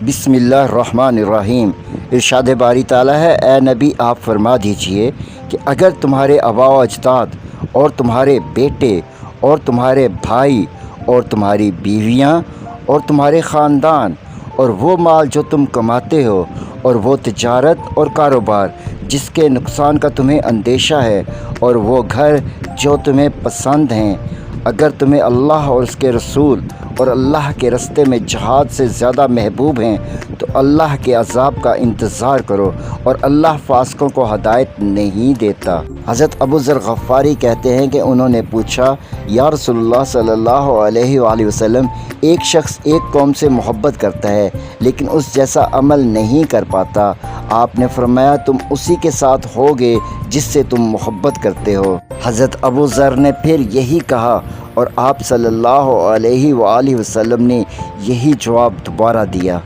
بسم اللہ الرحمن الرحیم۔ ارشاد باری تعالیٰ ہے، اے نبی آپ فرما دیجئے کہ اگر تمہارے آباء و اجداد اور تمہارے بیٹے اور تمہارے بھائی اور تمہاری بیویاں اور تمہارے خاندان اور وہ مال جو تم کماتے ہو اور وہ تجارت اور کاروبار جس کے نقصان کا تمہیں اندیشہ ہے اور وہ گھر جو تمہیں پسند ہیں، اگر تمہیں اللہ اور اس کے رسول اور اللہ کے رستے میں جہاد سے زیادہ محبوب ہیں تو اللہ کے عذاب کا انتظار کرو، اور اللہ فاسقوں کو ہدایت نہیں دیتا۔ حضرت ابو ذر غفاری کہتے ہیں کہ انہوں نے پوچھا، یا رسول اللہ صلی اللہ علیہ وآلہ وسلم، ایک شخص ایک قوم سے محبت کرتا ہے لیکن اس جیسا عمل نہیں کر پاتا۔ آپ نے فرمایا، تم اسی کے ساتھ ہوگے جس سے تم محبت کرتے ہو۔ حضرت ابو ذر نے پھر یہی کہا اور آپ صلی اللہ علیہ وآلہ وسلم نے یہی جواب دوبارہ دیا۔